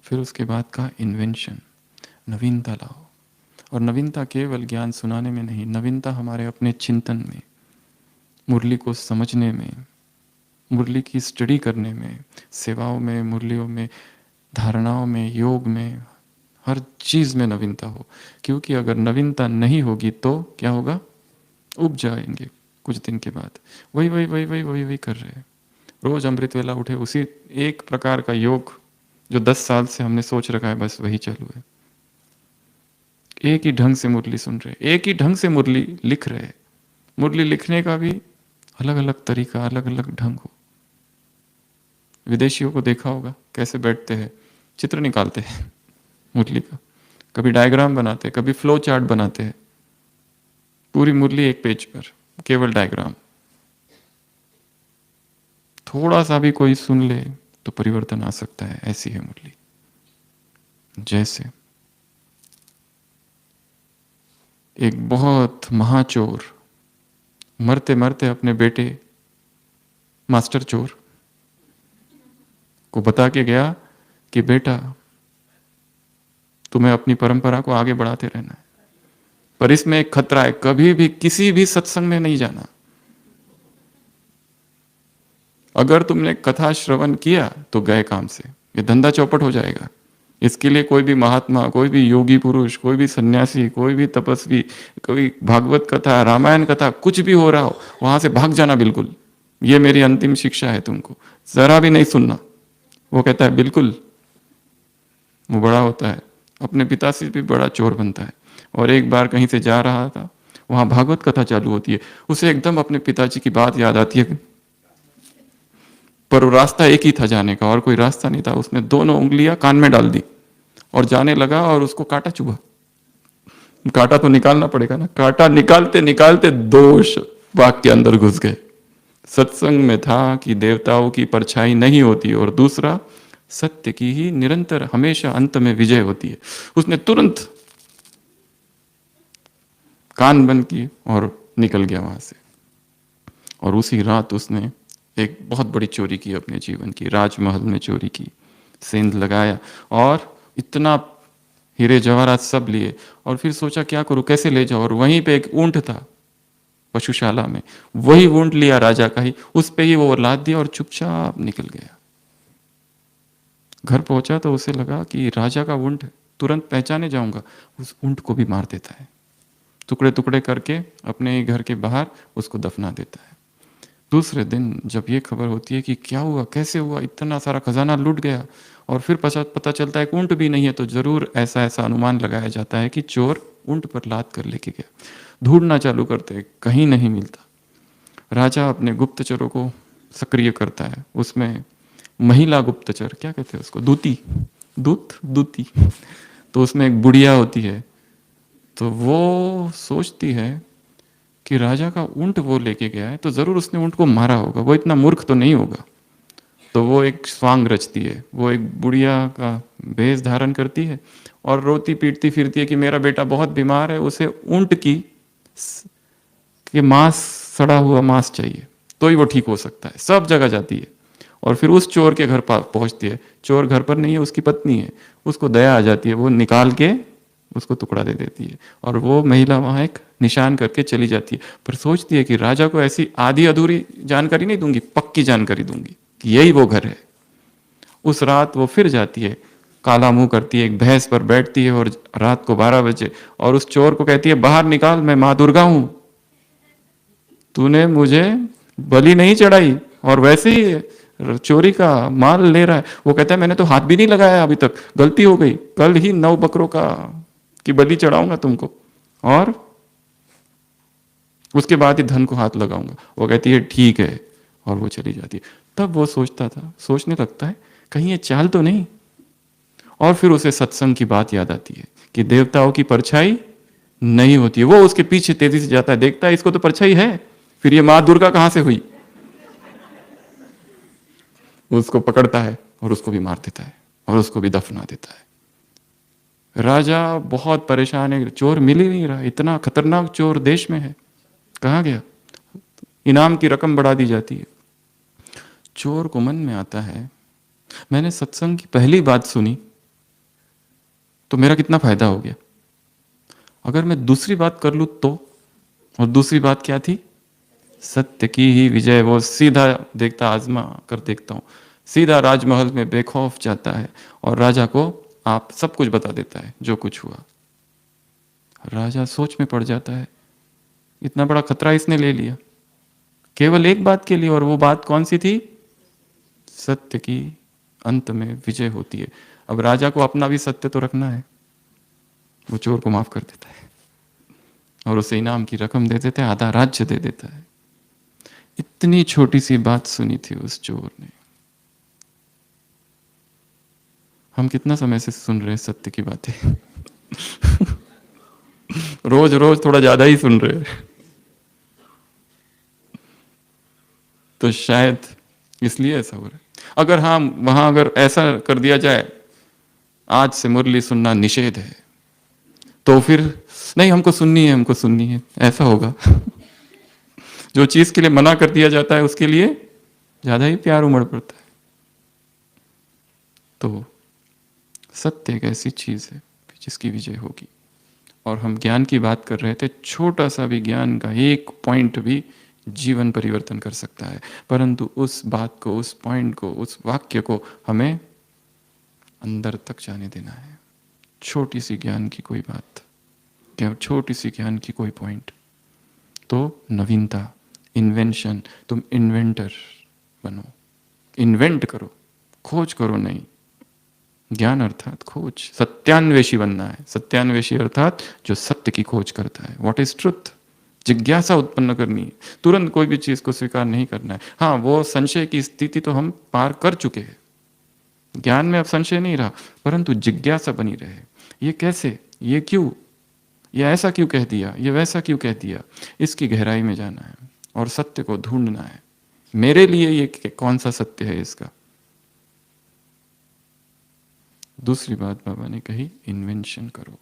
फिर उसके बाद का इन्वेंशन, नवीनता लाओ। और नवीनता केवल ज्ञान सुनाने में नहीं, नवीनता हमारे अपने चिंतन में, मुरली को समझने में, मुरली की स्टडी करने में, सेवाओं में, मुरलियों में, धारणाओं में, योग में, हर चीज में नवीनता हो। क्योंकि अगर नवीनता नहीं होगी तो क्या होगा? उब जाएंगे कुछ दिन के बाद। वही वही वही वही वही वही कर रहे हैं। रोज अमृत वेला उठे, उसी एक प्रकार का योग जो 10 साल से हमने सोच रखा है, बस वही चालू है। एक ही ढंग से मुरली सुन रहे, एक ही ढंग से मुरली लिख रहे। मुरली लिखने का भी अलग अलग तरीका, अलग अलग ढंग हो। विदेशियों को देखा होगा कैसे बैठते हैं, चित्र निकालते हैं मुरली का, कभी डायग्राम बनाते हैं, कभी फ्लो चार्ट बनाते हैं। पूरी मुरली एक पेज पर, केवल डायग्राम। थोड़ा सा भी कोई सुन ले तो परिवर्तन आ सकता है। ऐसी है मुरली। जैसे एक बहुत महाचोर मरते मरते अपने बेटे मास्टर चोर को बता के गया कि बेटा तुम्हें अपनी परंपरा को आगे बढ़ाते रहना है, पर इसमें एक खतरा है, कभी भी किसी भी सत्संग में नहीं जाना। अगर तुमने कथा श्रवण किया तो गए काम से, ये धंधा चौपट हो जाएगा। इसके लिए कोई भी महात्मा, कोई भी योगी पुरुष, कोई भी सन्यासी, कोई भी तपस्वी, कोई भागवत कथा, रामायण कथा, कुछ भी हो रहा हो, वहां से भाग जाना बिल्कुल। ये मेरी अंतिम शिक्षा है तुमको, जरा भी नहीं सुनना। वो कहता है बिल्कुल। वो बड़ा होता है, अपने पिता से भी बड़ा चोर बनता है। और एक बार कहीं से जा रहा था, वहां भागवत कथा चालू होती है, उसे एकदम अपने पिताजी की बात याद आती है, पर वो रास्ता एक ही था जाने का और कोई रास्ता नहीं था। उसने दोनों उंगलियां कान में डाल दी और जाने लगा और उसको कांटा चुभा। कांटा तो निकालना पड़ेगा ना, कांटा निकालते निकालते दोष बाग के अंदर घुस गए। सत्संग में था कि देवताओं की परछाई नहीं होती और दूसरा सत्य की ही निरंतर हमेशा अंत में विजय होती है। उसने तुरंत कान बंद की और निकल गया वहां से। और उसी रात उसने एक बहुत बड़ी चोरी की अपने जीवन की, राजमहल में चोरी की, सेंध लगाया और इतना हीरे जवाहरात सब लिए। और फिर सोचा क्या करूं, कैसे ले जाऊं। और वहीं पे एक ऊंट था पशुशाला में, वही ऊंट लिया राजा का ही, उस पे ही वो लाद दिया और चुपचाप निकल गया। घर पहुंचा तो उसे लगा कि राजा का ऊंट, तुरंत पहचाने जाऊंगा। उस ऊंट को भी मार देता है, टुकड़े टुकड़े करके अपने ही घर के बाहर उसको दफना देता है। दूसरे दिन जब ये खबर होती है कि क्या हुआ, कैसे हुआ, इतना सारा खजाना लूट गया, और फिर पता चलता है कि ऊंट भी नहीं है, तो जरूर ऐसा ऐसा अनुमान लगाया जाता है कि चोर ऊंट पर लाद कर लेके गया। ढूंढना चालू करते, कहीं नहीं मिलता। राजा अपने गुप्तचरों को सक्रिय करता है। उसमें महिला गुप्तचर, क्या कहते हैं उसको, दूती, दूती। तो उसमें एक बुढ़िया होती है। तो वो सोचती है कि राजा का ऊंट वो लेके गया है तो जरूर उसने ऊंट को मारा होगा, वो इतना मूर्ख तो नहीं होगा। तो वो एक स्वांग रचती है, वो एक बुढ़िया का भेष धारण करती है और रोती पीटती फिरती है कि मेरा बेटा बहुत बीमार है, उसे ऊंट के मांस सड़ा हुआ मांस चाहिए, तो ही वो ठीक हो सकता है। सब जगह जाती है और फिर उस चोर के घर पहुंचती है। चोर घर पर नहीं है, उसकी पत्नी है। उसको दया आ जाती है, वो निकाल के उसको टुकड़ा दे देती है और वो महिला वहां एक निशान करके चली जाती है। पर सोचती है कि राजा को ऐसी आधी अधूरी जानकारी नहीं दूंगी, पक्की जानकारी दूंगी कि यही वो घर है। उस रात वो फिर जाती है, काला मुंह करती है, एक भैंस पर बैठती है और रात को 12 बजे और उस चोर को कहती है, बाहर निकाल, मैं माँ दुर्गा हूं, तूने मुझे बलि नहीं चढ़ाई और वैसे ही चोरी का माल ले रहा है। वो कहता है मैंने तो हाथ भी नहीं लगाया अभी तक, गलती हो गई, कल ही 9 बकरों का की बलि चढ़ाऊंगा तुमको और उसके बाद ही धन को हाथ लगाऊंगा। वो कहती है ठीक है और वो चली जाती है। तब वो सोचने लगता है कहीं ये चाल तो नहीं। और फिर उसे सत्संग की बात याद आती है कि देवताओं की परछाई नहीं होती है। वो उसके पीछे तेजी से जाता है, देखता है इसको तो परछाई है, फिर ये माँ दुर्गा कहां से हुई। उसको पकड़ता है और उसको भी मार देता है और उसको भी दफना देता है। राजा बहुत परेशान है, चोर मिल ही नहीं रहा, इतना खतरनाक चोर देश में है, कहाँ गया। इनाम की रकम बढ़ा दी जाती है। चोर को मन में आता है मैंने सत्संग की पहली बात सुनी तो मेरा कितना फायदा हो गया, अगर मैं दूसरी बात कर लूं तो। और दूसरी बात क्या थी, सत्य की ही विजय। वो सीधा देखता, आजमा कर देखता हूं, सीधा राजमहल में बेखौफ जाता है और राजा को आप सब कुछ बता देता है जो कुछ हुआ। राजा सोच में पड़ जाता है, इतना बड़ा खतरा इसने ले लिया केवल एक बात के लिए, और वो बात कौन सी थी, सत्य की अंत में विजय होती है। अब राजा को अपना भी सत्य तो रखना है। वो चोर को माफ कर देता है और उसे इनाम की रकम दे देता है, आधा राज्य दे देता है। इतनी छोटी सी बात सुनी थी उस चोर ने। हम कितना समय से सुन रहे हैं सत्य की बातें रोज रोज थोड़ा ज्यादा ही सुन रहे हैं। तो शायद इसलिए ऐसा हो रहा है। अगर हाँ वहां अगर ऐसा कर दिया जाए, आज से मुरली सुनना निषेध है, तो फिर नहीं हमको सुननी है, हमको सुननी है, ऐसा होगा जो चीज के लिए मना कर दिया जाता है उसके लिए ज्यादा ही प्यार उमड़ पड़ता है। तो सत्य एक ऐसी चीज है जिसकी विजय होगी। और हम ज्ञान की बात कर रहे थे, छोटा सा भी ज्ञान का एक पॉइंट भी जीवन परिवर्तन कर सकता है। परंतु उस बात को, उस पॉइंट को, उस वाक्य को हमें अंदर तक जाने देना है। छोटी सी ज्ञान की कोई बात, क्या छोटी सी ज्ञान की कोई पॉइंट, तो नवीनता, इन्वेंशन, तुम इन्वेंटर बनो, इन्वेंट करो, खोज करो। नहीं, ज्ञान अर्थात खोज, सत्यान्वेषी बनना है। सत्यान्वेषी अर्थात जो सत्य की खोज करता है। व्हाट इज ट्रुथ, जिज्ञासा उत्पन्न करनी है। तुरंत कोई भी चीज को स्वीकार नहीं करना है। हाँ, वो संशय की स्थिति तो हम पार कर चुके हैं, ज्ञान में अब संशय नहीं रहा, परंतु जिज्ञासा बनी रहे। ये कैसे, ये क्यों, ये ऐसा क्यों कह दिया, ये वैसा क्यों कह दिया, इसकी गहराई में जाना है और सत्य को ढूंढना है। मेरे लिए ये कौन सा सत्य है इसका। दूसरी बात बाबा ने कही, इन्वेंशन करो,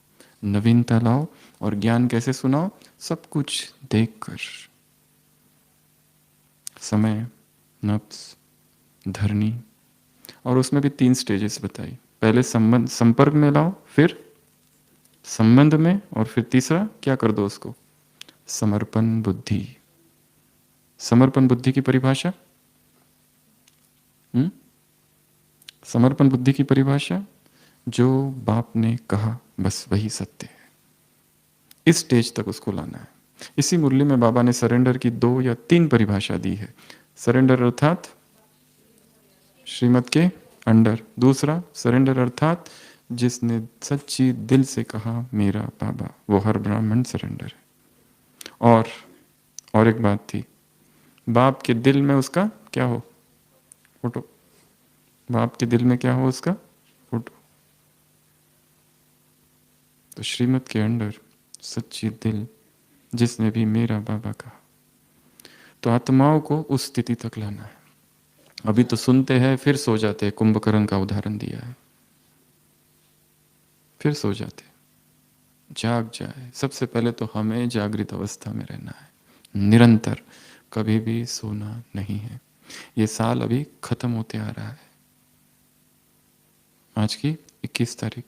नवीनता लाओ। और ज्ञान कैसे सुनाओ, सब कुछ देखकर, समय, नफ्स, धरनी। और उसमें भी 3 स्टेजेस बताई। पहले संबंध, संपर्क में लाओ, फिर संबंध में, और फिर तीसरा क्या कर दो उसको, समर्पण बुद्धि। समर्पण बुद्धि की परिभाषा, समर्पण बुद्धि की परिभाषा, जो बाप ने कहा बस वही सत्य है। इस स्टेज तक उसको लाना है। इसी मुरली में बाबा ने सरेंडर की 2 या 3 परिभाषा दी है। सरेंडर अर्थात श्रीमत के अंडर। दूसरा, सरेंडर अर्थात जिसने सच्ची दिल से कहा मेरा बाबा, वो हर ब्राह्मण सरेंडर है। और एक बात थी, बाप के दिल में उसका क्या हो, फोटो। बाप के दिल में क्या हो, उसका फोटो। तो श्रीमत के अंडर सच्ची दिल, जिसने भी मेरा बाबा कहा। तो आत्माओं को उस स्थिति तक लाना है। अभी तो सुनते हैं फिर सो जाते हैं। कुंभकर्ण का उदाहरण दिया है, फिर सो जाते। जाग जाए। सबसे पहले तो हमें जागृत अवस्था में रहना है। निरंतर, कभी भी सोना नहीं है। ये साल अभी खत्म होते आ रहा है, आज की 21 तारीख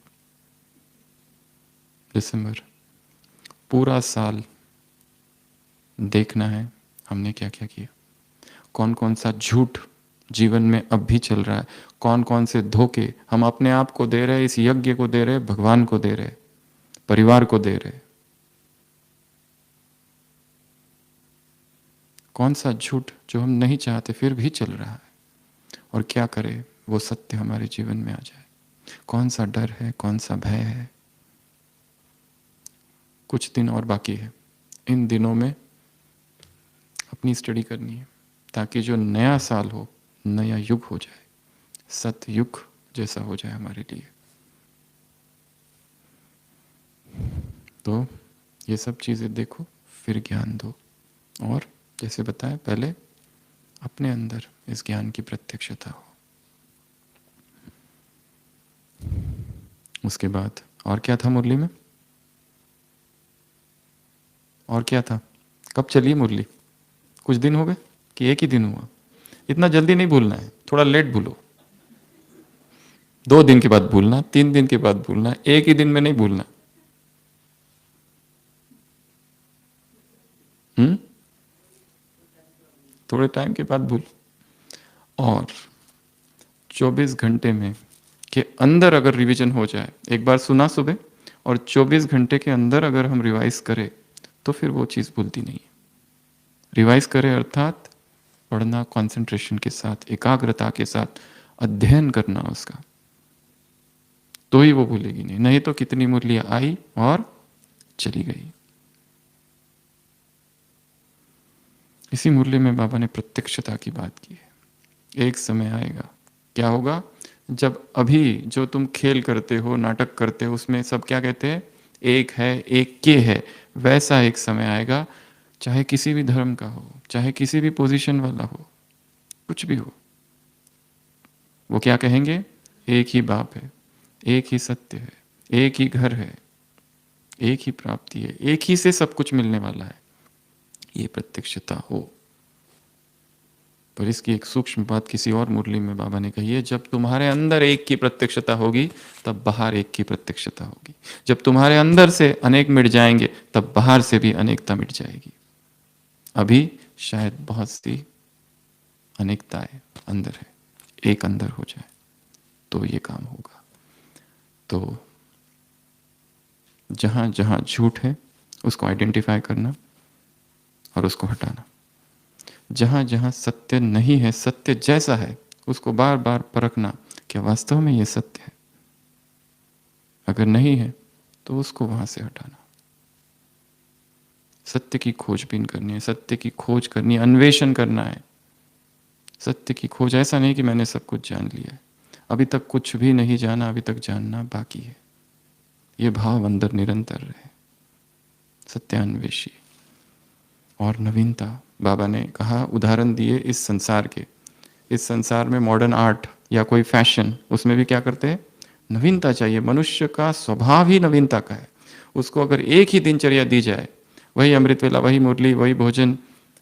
दिसंबर। पूरा साल देखना है हमने क्या क्या किया, कौन कौन सा झूठ जीवन में अब भी चल रहा है, कौन कौन से धोखे हम अपने आप को दे रहे, इस यज्ञ को दे रहे, भगवान को दे रहे, परिवार को दे रहे। कौन सा झूठ जो हम नहीं चाहते फिर भी चल रहा है, और क्या करें वो सत्य हमारे जीवन में आ जाए। कौन सा डर है, कौन सा भय है। कुछ दिन और बाकी है, इन दिनों में अपनी स्टडी करनी है, ताकि जो नया साल हो, नया युग हो जाए, सतयुग जैसा हो जाए हमारे लिए। तो ये सब चीज़ें देखो, फिर ज्ञान दो, और जैसे बताया पहले अपने अंदर इस ज्ञान की प्रत्यक्षता हो। उसके बाद और क्या था मुरली में, और क्या था, कब चली मुरली? कुछ दिन हो गए कि एक ही दिन हुआ? इतना जल्दी नहीं भूलना है, थोड़ा लेट भूलो। 2 दिन के बाद भूलना, 3 दिन के बाद भूलना, एक ही दिन में नहीं भूलना। थोड़े टाइम के बाद भूल। और 24 घंटे में के अंदर अगर रिवीजन हो जाए, एक बार सुना सुबह और 24 घंटे के अंदर अगर हम रिवाइज करें, तो फिर वो चीज़ भूलती नहीं है। रिवाइज करें अर्थात पढ़ना कंसंट्रेशन के साथ, एकाग्रता के साथ अध्ययन करना उसका, तो ही वो भूलेगी नहीं। नहीं तो कितनी मुरलियां आई और चली गई। इसी मुरली में बाबा ने प्रत्यक्षता की बात की है। एक समय आएगा, क्या होगा, जब अभी जो तुम खेल करते हो, नाटक करते हो, उसमें सब क्या कहते हैं, एक है, एक के है, वैसा एक समय आएगा, चाहे किसी भी धर्म का हो, चाहे किसी भी पोजीशन वाला हो, कुछ भी हो, वो क्या कहेंगे, एक ही बाप है, एक ही सत्य है, एक ही घर है, एक ही प्राप्ति है, एक ही से सब कुछ मिलने वाला है। ये प्रत्यक्षता हो। पर इसकी एक सूक्ष्म बात किसी और मुरली में बाबा ने कही है, जब तुम्हारे अंदर एक की प्रत्यक्षता होगी तब बाहर एक की प्रत्यक्षता होगी। जब तुम्हारे अंदर से अनेक मिट जाएंगे तब बाहर से भी अनेकता मिट जाएगी। अभी शायद बहुत सी अनेकताएं अंदर है, एक अंदर हो जाए तो ये काम होगा। तो जहां जहां झूठ है उसको आइडेंटिफाई करना और उसको हटाना। जहां जहां सत्य नहीं है, सत्य जैसा है, उसको बार बार परखना, क्या वास्तव में ये सत्य है? अगर नहीं है तो उसको वहां से हटाना। सत्य की खोजबीन करनी है, सत्य की खोज करनी है, अन्वेषण करना है। सत्य की खोज, ऐसा नहीं कि मैंने सब कुछ जान लिया है, अभी तक कुछ भी नहीं जाना, अभी तक जानना बाकी है। ये भाव अंदर निरंतर रहे, सत्यान्वेषी और नवीनता। बाबा ने कहा, उदाहरण दिए इस संसार के। इस संसार में मॉडर्न आर्ट या कोई फैशन, उसमें भी क्या करते हैं, नवीनता चाहिए। मनुष्य का स्वभाव ही नवीनता का है। उसको अगर एक ही दिनचर्या दी जाए, वही अमृत वेला, वही मुरली, वही भोजन,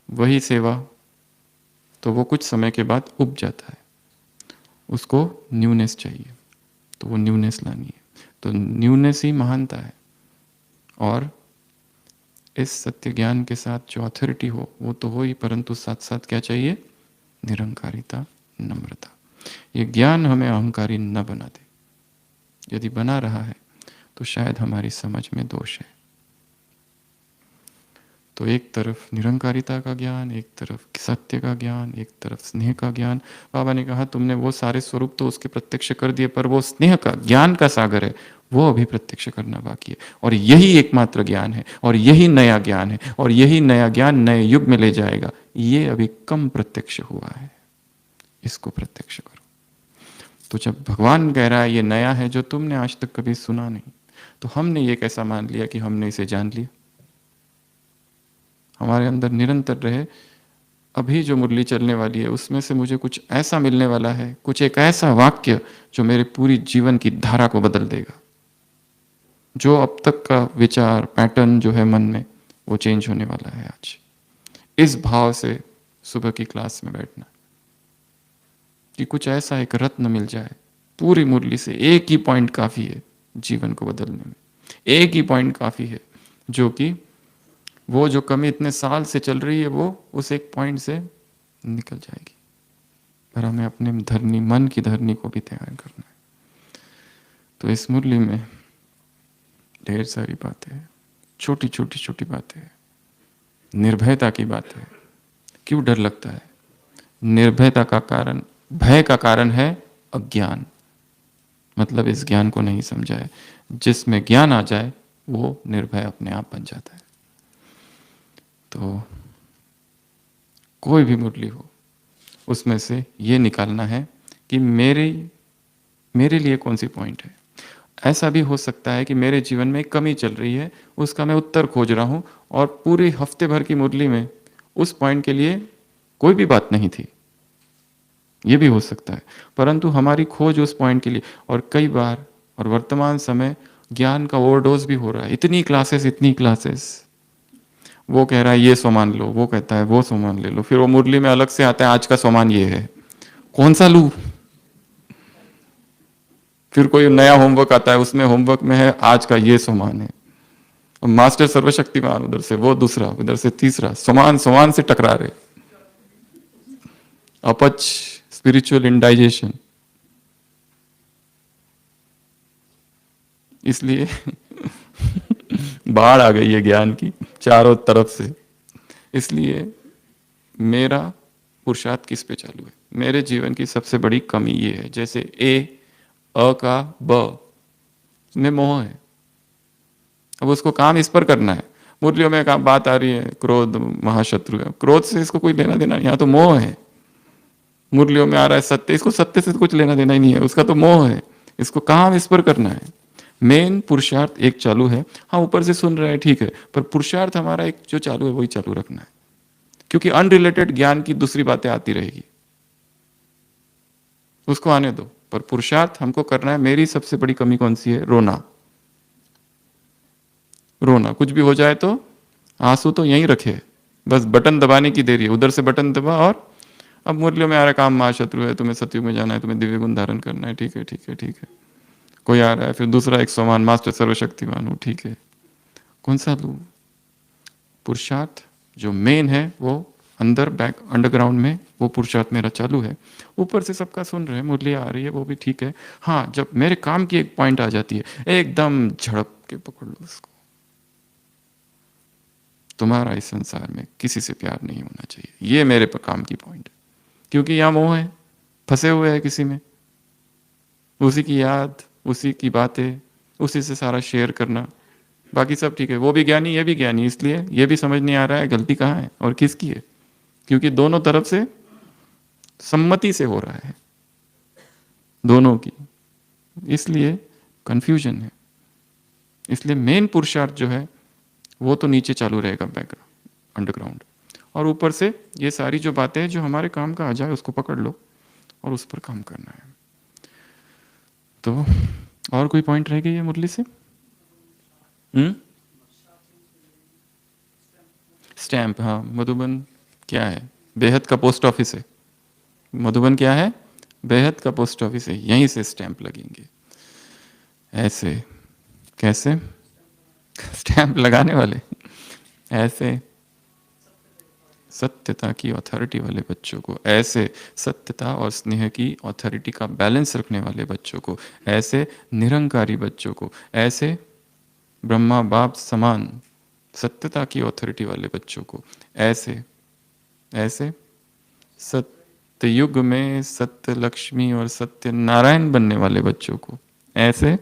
वही सेवा, तो वो कुछ समय के बाद उब जाता है। उसको न्यूनेस चाहिए, तो वो न्यूनेस लानी है। तो न्यूनेस ही महानता है। और इस सत्य ज्ञान के साथ जो अथॉरिटी हो वो तो हो ही, परंतु साथ साथ क्या चाहिए, निरंकारिता, नम्रता। ये ज्ञान हमें अहंकारी न बना दे। यदि बना रहा है तो शायद हमारी समझ में दोष है। तो एक तरफ निरंकारिता का ज्ञान, एक तरफ सत्य का ज्ञान, एक तरफ स्नेह का ज्ञान। बाबा ने कहा, तुमने वो सारे स्वरूप तो उसके प्रत्यक्ष कर दिए, पर वो स्नेह का, ज्ञान का सागर है, वो अभी प्रत्यक्ष करना बाकी है। और यही एकमात्र ज्ञान है, और यही नया ज्ञान है, और यही नया ज्ञान नए युग में ले जाएगा। ये अभी कम प्रत्यक्ष हुआ है, इसको प्रत्यक्ष करो। तो जब भगवान कह रहा है ये नया है जो तुमने आज तक कभी सुना नहीं, तो हमने ये कैसा मान लिया कि हमने इसे जान लिया। हमारे अंदर निरंतर रहे, अभी जो मुरली चलने वाली है उसमें से मुझे कुछ ऐसा मिलने वाला है, कुछ एक ऐसा वाक्य जो मेरे पूरी जीवन की धारा को बदल देगा। जो अब तक का विचार पैटर्न जो है मन में, वो चेंज होने वाला है आज। इस भाव से सुबह की क्लास में बैठना कि कुछ ऐसा एक रत्न मिल जाए, पूरी मुरली से एक ही पॉइंट काफी है जीवन को बदलने में, एक ही पॉइंट काफी है, जो कि वो जो कमी इतने साल से चल रही है वो उस एक पॉइंट से निकल जाएगी। पर हमें अपने धरनी, मन की धरनी को भी तैयार करना है। तो इस मुरली में ढेर सारी बातें हैं, छोटी छोटी छोटी बातें हैं, निर्भयता की बात है। क्यों डर लगता है? निर्भयता का कारण, भय का कारण है अज्ञान, मतलब इस ज्ञान को नहीं समझा है। जिसमें ज्ञान आ जाए वो निर्भय अपने आप बन जाता है। तो कोई भी मुरली हो, उसमें से ये निकालना है कि मेरे लिए कौन सी पॉइंट है। ऐसा भी हो सकता है कि मेरे जीवन में एक कमी चल रही है, उसका मैं उत्तर खोज रहा हूं, और पूरी हफ्ते भर की मुरली में उस पॉइंट के लिए कोई भी बात नहीं थी, ये भी हो सकता है। परंतु हमारी खोज उस पॉइंट के लिए, और कई बार और वर्तमान समय ज्ञान का ओवरडोज भी हो रहा है। इतनी क्लासेस, इतनी क्लासेस, वो कह रहा है ये सामान लो, वो कहता है वो सामान ले लो, फिर वो मुरली में अलग से आता है आज का सामान ये है, कौन सा लूं? फिर कोई नया होमवर्क आता है, उसमें होमवर्क में है आज का ये सामान है, और मास्टर सर्वशक्तिमान उधर से, वो दूसरा, उधर से तीसरा, सामान सामान से टकरा रहे, अपच, स्पिरिचुअल इंडाइजेशन। इसलिए बाढ़ आ गई है ज्ञान की चारों तरफ से। इसलिए मेरा पुरुषार्थ किस पे चालू है? मेरे जीवन की सबसे बड़ी कमी ये है, जैसे अ का ब में मोह है, अब उसको काम इस पर करना है। मुरलियों में काम बात आ रही है, क्रोध महाशत्रु है, क्रोध से इसको कोई लेना देना नहीं, यहाँ तो मोह है। मुरलियों में आ रहा है सत्य, इसको सत्य से कुछ लेना देना ही नहीं है, उसका तो मोह है, इसको काम इस पर करना है। मेन पुरुषार्थ एक चालू है, हाँ ऊपर से सुन रहे हैं ठीक है, पर पुरुषार्थ हमारा एक जो चालू है वही चालू रखना है, क्योंकि अनरिलेटेड ज्ञान की दूसरी बातें आती रहेगी, उसको आने दो, पर पुरुषार्थ हमको करना है। मेरी सबसे बड़ी कमी कौन सी है? रोना। रोना, कुछ भी हो जाए तो आंसू तो यहीं रखे, बस बटन दबाने की देरी है, उधर से बटन दबा, और अब मुरलियों में आ रहा है काम महाशत्रु है, तुम्हें सतयुग में जाना है, तुम्हें दिव्य गुण धारण करना है, ठीक है ठीक है ठीक है। कोई आ रहा है, फिर दूसरा एक समान मास्टर सर्वशक्तिमान हूँ, ठीक है, कौन सा लूं? पुरुषार्थ जो मेन है वो अंदर बैक अंडरग्राउंड में, वो पुरुषार्थ मेरा चालू है। ऊपर से सबका सुन रहे हैं, मुरली आ रही है, वो भी ठीक है। हाँ, जब मेरे काम की एक पॉइंट आ जाती है, एकदम झड़प के पकड़ लो उसको। तुम्हारा इस संसार में किसी से प्यार नहीं होना चाहिए, ये मेरे पर काम की पॉइंट है, क्योंकि यहाँ मोह है, फंसे हुए हैं किसी में, उसी की याद, उसी की बातें, उसी से सारा शेयर करना, बाकी सब ठीक है। वो भी ज्ञानी, ये भी ज्ञानी, इसलिए ये भी समझ नहीं आ रहा है गलती कहाँ है और किसकी है, क्योंकि दोनों तरफ से सम्मति से हो रहा है, दोनों की, इसलिए कंफ्यूजन है। इसलिए मेन पुरुषार्थ जो है वो तो नीचे चालू रहेगा, बैकग्राउंड अंडरग्राउंड, और ऊपर से ये सारी जो बातें हैं जो हमारे काम का आ जाए उसको पकड़ लो और उस पर काम करना है। तो और कोई पॉइंट रह गई है मुरली से? स्टैंप, हाँ, मधुबन क्या है? बेहद का पोस्ट ऑफिस है। मधुबन क्या है? बेहद का पोस्ट ऑफिस है, यहीं से स्टैंप लगेंगे। ऐसे कैसे? स्टैंप लगाने वाले ऐसे सत्यता की अथॉरिटी वाले बच्चों को, ऐसे सत्यता और स्नेह की अथॉरिटी का बैलेंस रखने वाले बच्चों को, ऐसे निरंकारी बच्चों को, ऐसे ब्रह्मा बाप समान सत्यता की अथॉरिटी वाले बच्चों को, ऐसे ऐसे सत्य युग में सत्य लक्ष्मी और सत्य नारायण बनने वाले बच्चों को, ऐसे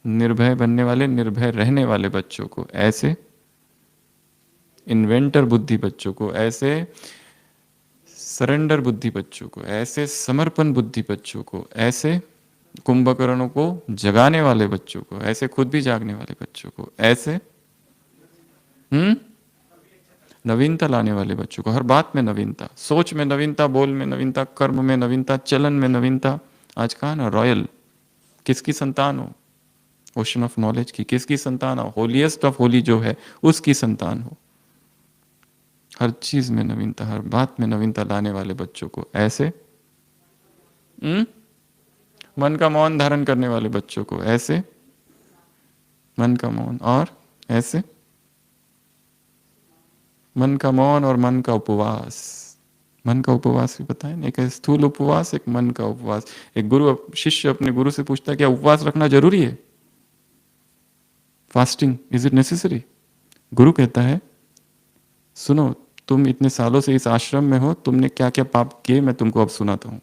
निर्भय बनने वाले, निर्भय रहने वाले बच्चों को, ऐसे इन्वेंटर बुद्धि बच्चों को, ऐसे सरेंडर बुद्धि बच्चों को, ऐसे समर्पण बुद्धि बच्चों को, ऐसे कुंभकर्णों को जगाने वाले बच्चों को, ऐसे खुद भी जागने वाले बच्चों को, ऐसे नवीनता लाने वाले बच्चों को, हर बात में नवीनता, सोच में नवीनता, बोल में नवीनता, कर्म में नवीनता, चलन में नवीनता। आज कहा ना, रॉयल, किसकी संतान हो? ओशन ऑफ नॉलेज की किसकी संतान हो? होलीएस्ट ऑफ होली जो है उसकी संतान हो। हर चीज में नवीनता, हर बात में नवीनता लाने वाले बच्चों को, ऐसे मन का मौन धारण करने वाले बच्चों को, ऐसे मन का मौन, और ऐसे मन का मौन और मन का उपवास। मन का उपवास भी पता है ना, एक स्थूल उपवास, एक मन का उपवास। एक गुरु, शिष्य अपने गुरु से पूछता है क्या उपवास रखना जरूरी है? Fasting, is it necessary? गुरु कहता है सुनो, तुम इतने सालों से इस आश्रम में हो, तुमने क्या क्या पाप किए मैं तुमको अब सुनाता हूं।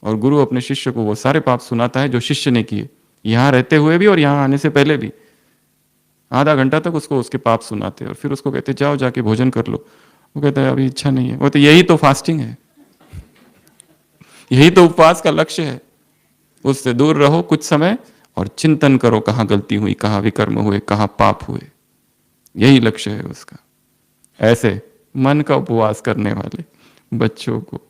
और गुरु अपने शिष्य को वो सारे पाप सुनाता है जो शिष्य ने किए, यहां रहते हुए भी और यहां आने से पहले भी। आधा घंटा तक उसको उसके पाप सुनाते और फिर उसको कहते जाओ जाके भोजन कर लो। वो कहता है अभी इच्छा नहीं है। वो तो यही तो फास्टिंग है, यही तो उपवास का लक्ष्य है। उससे दूर रहो कुछ समय और चिंतन करो कहाँ गलती हुई, कहाँ विकर्म हुए, कहाँ पाप हुए। यही लक्ष्य है उसका। ऐसे मन का उपवास करने वाले बच्चों को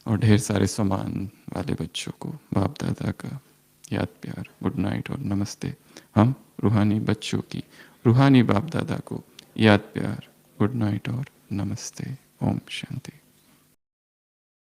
और ढेर सारे सामान वाले बच्चों को बाप दादा का याद प्यार, गुड नाइट और नमस्ते। हम रूहानी बच्चों की, रूहानी बाप दादा को याद प्यार, गुड नाइट और नमस्ते। ओम शांति।